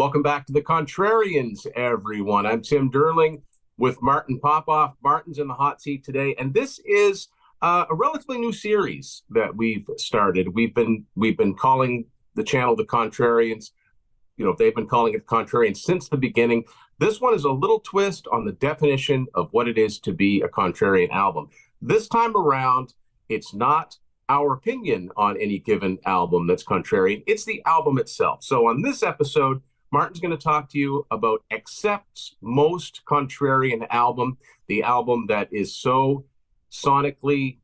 Welcome back to the Contrarians, everyone. I'm Tim Durling with Martin Popoff. Martin's in the hot seat today, and this is a relatively new series that we've started. We've been calling the channel the Contrarians. They've been calling it Contrarian since the beginning. This one is a little twist on the definition of what it is to be a Contrarian album. This time around, it's not our opinion on any given album that's Contrarian. It's the album itself. So on this episode, Martin's going to talk to you about Accept's most Contrarian album, the album that is so sonically,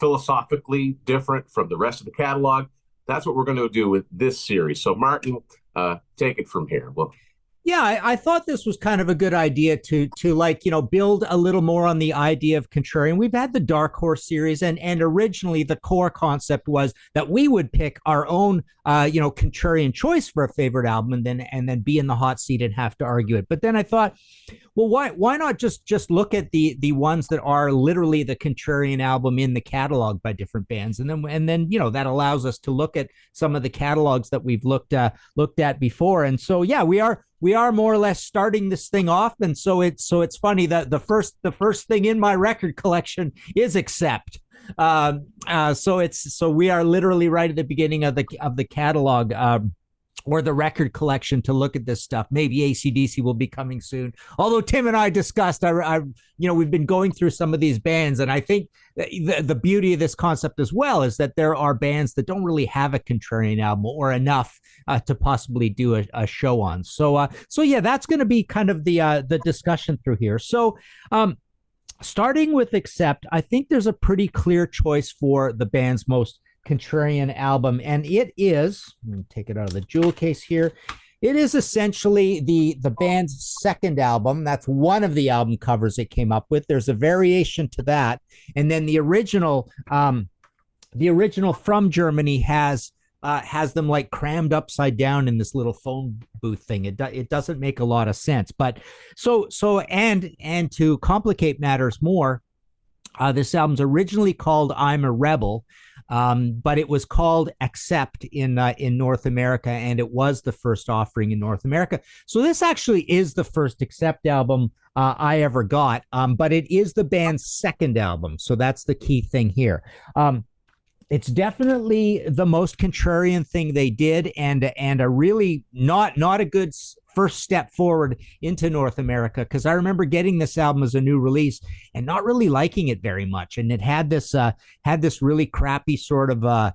philosophically different from the rest of the catalog. That's what we're going to do with this series. So Martin, take it from here. Well, yeah, I thought this was kind of a good idea to build a little more on the idea of Contrarian. We've had the Dark Horse series, and originally the core concept was that we would pick our own Contrarian choice for a favorite album, and then be in the hot seat and have to argue it. But then I thought, well, why not just look at the ones that are literally the Contrarian album in the catalog by different bands, and then that allows us to look at some of the catalogs that we've looked at before. And so yeah, we are more or less starting this thing off, and so it's funny that the first thing in my record collection is Accept. So we are literally right at the beginning of the catalog, or the record collection, to look at this stuff. Maybe AC/DC will be coming soon. Although Tim and I discussed, we've been going through some of these bands, and I think the beauty of this concept as well is that there are bands that don't really have a Contrarian album or enough to possibly do a show on. So yeah, that's going to be kind of the discussion through here. So, starting with Accept, I think there's a pretty clear choice for the band's most Contrarian album, and it is, let me take it out of the jewel case here, it is essentially the band's second album. That's one of the album covers they came up with. There's a variation to that, and then the original from Germany has them like crammed upside down in this little phone booth thing. It doesn't make a lot of sense, but and to complicate matters more, this album's originally called I'm a Rebel, but it was called Accept in North America, and it was the first offering in North America. So this actually is the first Accept album I ever got, but it is the band's second album. So that's the key thing here. It's definitely the most Contrarian thing they did, and a really not a good first step forward into North America, because I remember getting this album as a new release and not really liking it very much. And it had this really crappy sort of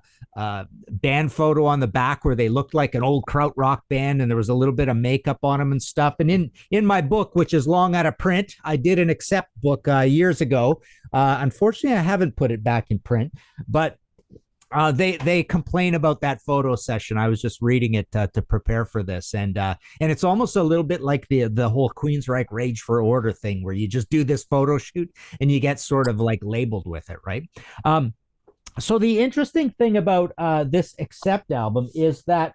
band photo on the back where they looked like an old krautrock band, and there was a little bit of makeup on them and stuff. And in my book, which is long out of print, I did an Accept book years ago. Unfortunately, I haven't put it back in print, but they complain about that photo session. I was just reading it to prepare for this, and it's almost a little bit like the whole Queensryche Rage for Order thing, where you just do this photo shoot and you get sort of like labeled with it, right? So the interesting thing about this Accept album is that,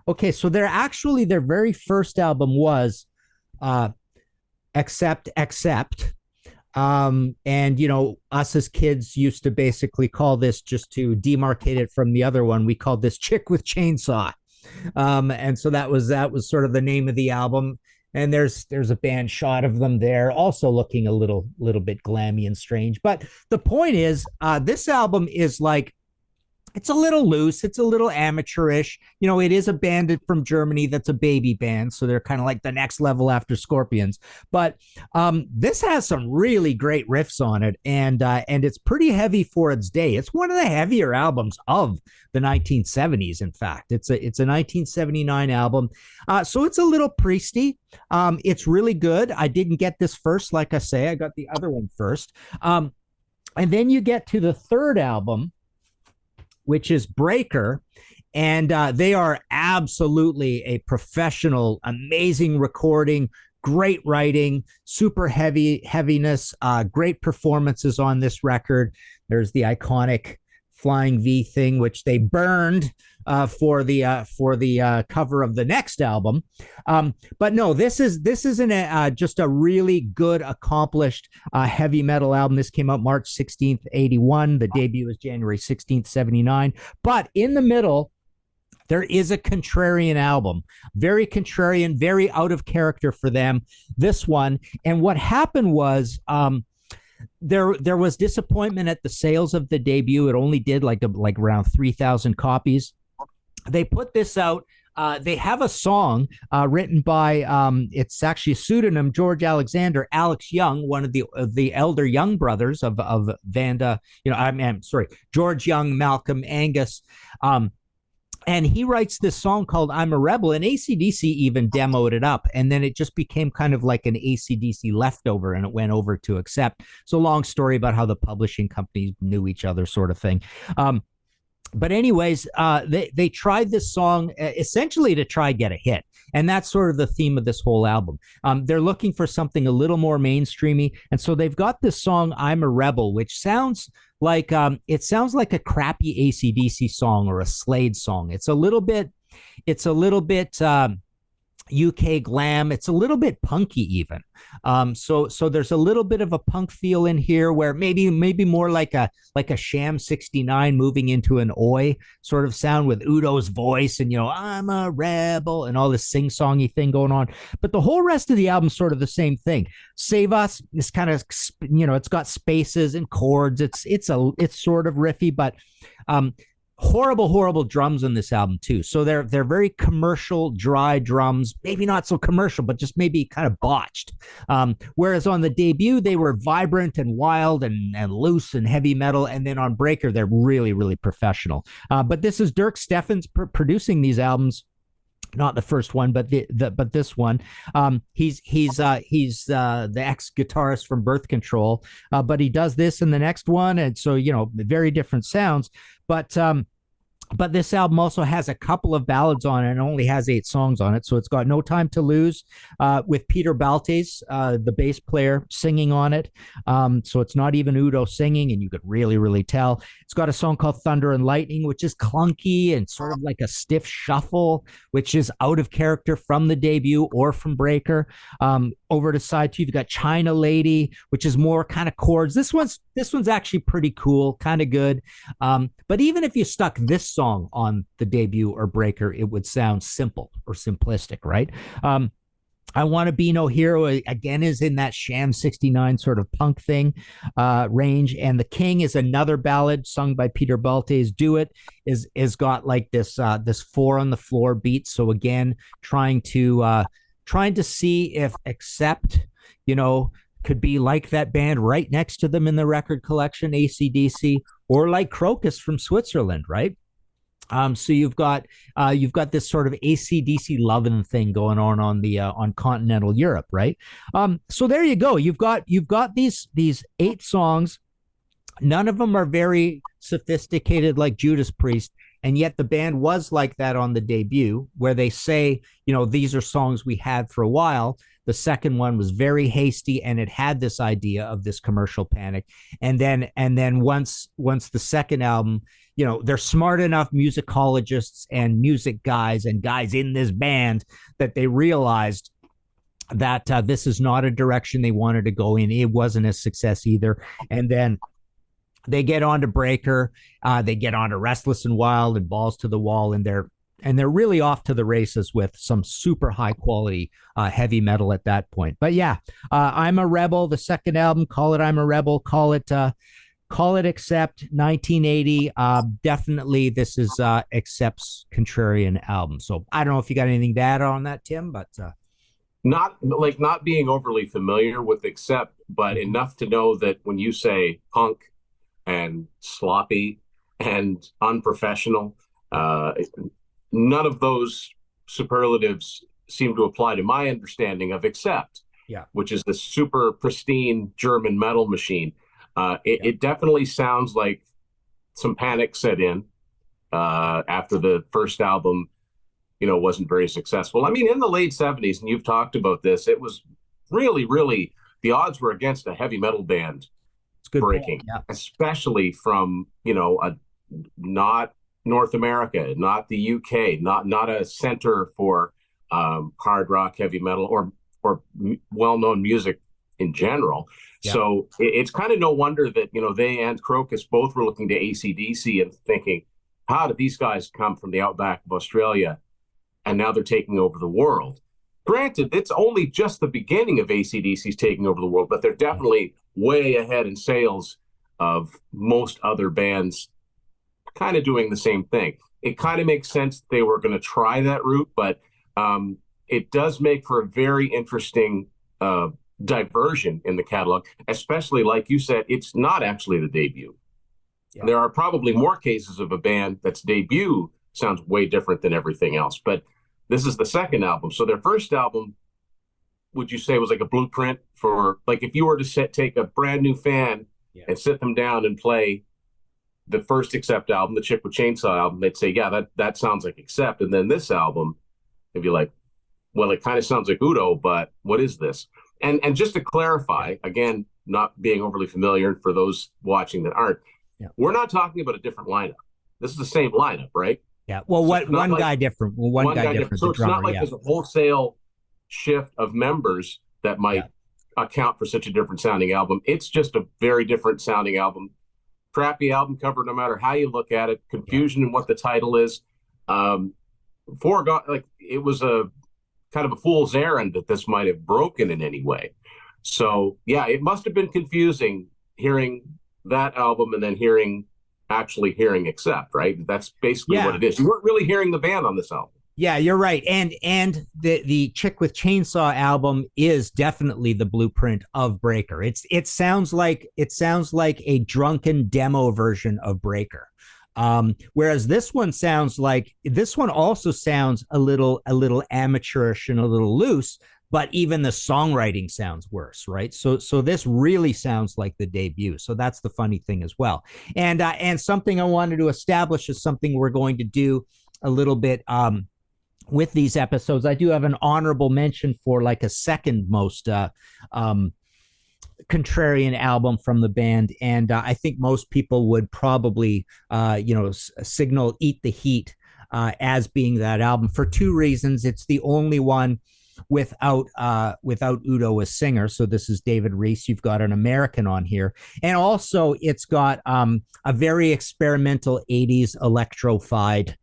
okay, so their very first album was Accept. And us as kids used to basically call this, just to demarcate it from the other one, we called this Chick with Chainsaw. And so that was sort of the name of the album. And there's a band shot of them there, also looking a little bit glammy and strange. But the point is, this album is like, it's a little loose. It's a little amateurish. It is a band from Germany that's a baby band, so they're kind of like the next level after Scorpions. But this has some really great riffs on it, and it's pretty heavy for its day. It's one of the heavier albums of the 1970s. In fact, it's a 1979 album, so it's a little priesty. It's really good. I didn't get this first, like I say. I got the other one first, and then you get to the third album, which is Breaker, and they are absolutely a professional, amazing recording, great writing, super heaviness, great performances on this record. There's the iconic Flying V thing, which they burned for the cover of the next album. But no, this isn't just a really good, accomplished heavy metal album. This came out March 16th, 81. The debut was January 16th, 79. But in the middle, There is a Contrarian album, very Contrarian, very out of character for them, this one. And what happened was there was disappointment at the sales of the debut. It only did like around 3,000 copies. They put this out. They have a song written by it's actually a pseudonym, George Alexander, Alex Young, one of the elder Young brothers of Vanda. I'm sorry, George Young, Malcolm, Angus. And he writes this song called I'm a Rebel, and AC/DC even demoed it up. And then it just became kind of like an AC/DC leftover, and it went over to Accept. So long story about how the publishing companies knew each other, sort of thing. But anyways, they tried this song essentially to try get a hit. And that's sort of the theme of this whole album. They're looking for something a little more mainstreamy. And so they've got this song, I'm a Rebel, which sounds like a crappy AC/DC song or a Slade song. It's a little bit UK glam. It's a little bit punky even. So there's a little bit of a punk feel in here, where maybe more like a Sham 69 moving into an Oi sort of sound with Udo's voice and, I'm a rebel and all this sing-songy thing going on. But the whole rest of the album's sort of the same thing. Save Us is kind of, it's got spaces and chords. It's sort of riffy, but horrible drums on this album too. So they're very commercial, dry drums, maybe not so commercial, but just maybe kind of botched. Whereas on the debut, they were vibrant and wild and loose and heavy metal. And then on Breaker, they're really, really professional. But this is Dirk Steffens producing these albums. Not the first one, but but this one. He's the ex-guitarist from Birth Control, but he does this in the next one, and so very different sounds. But this album also has a couple of ballads on it and only has 8 songs on it. So it's got No Time to Lose with Peter Baltes, the bass player, singing on it. So it's not even Udo singing, and you could really, really tell. It's got a song called Thunder and Lightning, which is clunky and sort of like a stiff shuffle, which is out of character from the debut or from Breaker. Over to side 2, you've got China Lady, which is more kind of chords. This one's actually pretty cool, kind of good. But even if you stuck this song on the debut or Breaker, it would sound simple or simplistic, right? I Want to Be No Hero, again, is in that Sham 69 sort of punk thing range. And The King is another ballad sung by Peter Baltes. Do It is got like this 4 on the floor beat. So again, trying to see if Accept, could be like that band right next to them in the record collection, AC/DC, or like Crocus from Switzerland, right? So you've got this sort of AC/DC loving thing going on continental Europe, right? So there you go. You've got these 8 songs. None of them are very sophisticated like Judas Priest, and yet the band was like that on the debut, where they say, these are songs we had for a while. The second one was very hasty, and it had this idea of this commercial panic. And then once the second album, they're smart enough musicologists and music guys and guys in this band that they realized that this is not a direction they wanted to go in. It wasn't a success either. And then they get on to Breaker, they get on to Restless and Wild and Balls to the Wall, and they're really off to the races with some super high quality heavy metal at that point. But yeah, I'm a Rebel, the second album, call it I'm a Rebel, call it Accept, 1980. Definitely this is Accept's Contrarian album. So I don't know if you got anything to add on that, Tim, but not being overly familiar with Accept, but enough to know that when you say punk and sloppy and unprofessional, none of those superlatives seem to apply to my understanding of Accept, which is the super pristine German metal machine. It definitely sounds like some panic set in after the first album, wasn't very successful. I mean, in the late 70s, and you've talked about this, it was really, really, the odds were against a heavy metal band breaking, especially from, not North America, not the UK, not a center for hard rock, heavy metal, or well-known music in general. So it's kind of no wonder that they and Crocus both were looking to AC/DC and thinking, how did these guys come from the outback of Australia and now they're taking over the world? Granted, it's only just the beginning of AC/DC's taking over the world, but they're definitely way ahead in sales of most other bands kind of doing the same thing. It kind of makes sense they were going to try that route, but it does make for a very interesting diversion in the catalog, especially, like you said, it's not actually the debut. Yeah. There are probably more cases of a band that's debut sounds way different than everything else, but this is the second album. So their first album, would you say, was like a blueprint for, like, if you were to take a brand new fan and sit them down and play the first Accept album, the Chick with Chainsaw album, they'd say, yeah, that sounds like Accept. And then this album, they'd be like, well, it kind of sounds like Udo, but what is this? And just to clarify, again, not being overly familiar for those watching that aren't, we're not talking about a different lineup. This is the same lineup, right? Yeah. Well, so one guy different. Well, one guy different. So it's drummer, not like there's a wholesale shift of members that might account for such a different sounding album. It's just a very different sounding album. Crappy album cover, no matter how you look at it. Confusion in what the title is. Like, it was a kind of a fool's errand that this might have broken in any way. So yeah, it must have been confusing hearing that album and then actually hearing Accept, right? That's basically what it is. You weren't really hearing the band on this album. Yeah, you're right. And the Chick with Chainsaw album is definitely the blueprint of Breaker. It sounds like a drunken demo version of Breaker. Whereas this one also sounds a little amateurish and a little loose, but even the songwriting sounds worse, right? So this really sounds like the debut. So that's the funny thing as well. And something I wanted to establish is something we're going to do a little bit with these episodes. I do have an honorable mention for like a second most Contrarian album from the band, and I think most people would probably signal Eat the Heat as being that album for two reasons. It's the only one without Udo as singer, so this is David Reese. You've got an American on here, and also it's got a very experimental 80s electrified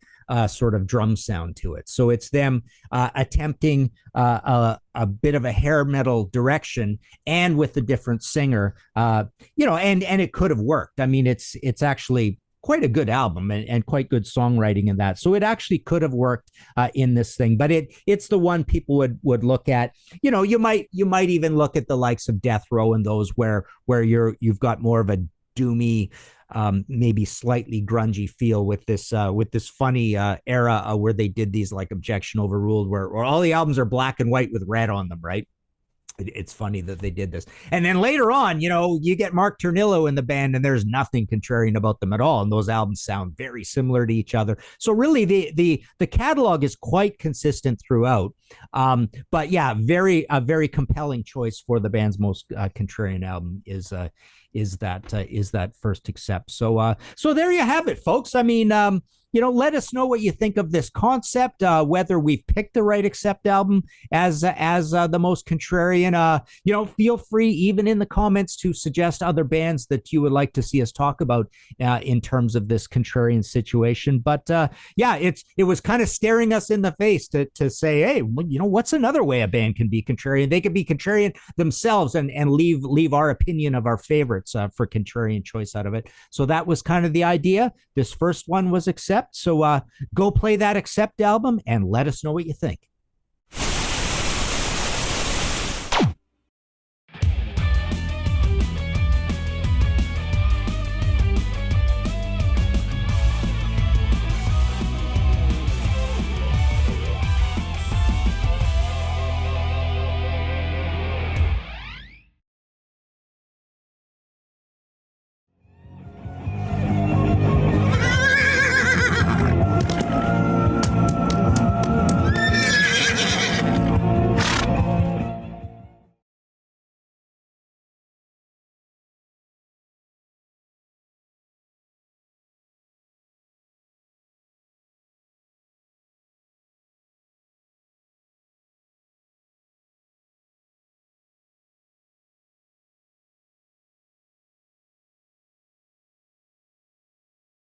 sort of drum sound to it. So it's them attempting a bit of a hair metal direction, and with a different singer, and it could have worked. I mean, it's actually quite a good album and quite good songwriting in that. So it actually could have worked in this thing, but it's the one people would look at. You might even look at the likes of Death Row and those where you've got more of a doomy, maybe slightly grungy feel with this funny era where they did these like Objection Overruled, where all the albums are black and white with red on them, right? It's funny that they did this. And then later on, you get Mark Ternillo in the band, and there's nothing contrarian about them at all. And those albums sound very similar to each other. So really the catalog is quite consistent throughout. But yeah, a very compelling choice for the band's most contrarian album is that first Accept. So there you have it, folks. I mean, let us know what you think of this concept, whether we've picked the right Accept album as the most contrarian. Feel free, even in the comments, to suggest other bands that you would like to see us talk about in terms of this contrarian situation. But it was kind of staring us in the face to say, hey, what's another way a band can be contrarian? They could be contrarian themselves and leave our opinion of our favorites for contrarian choice out of it. So that was kind of the idea. This first one was Accept. So go play that Accept album and let us know what you think.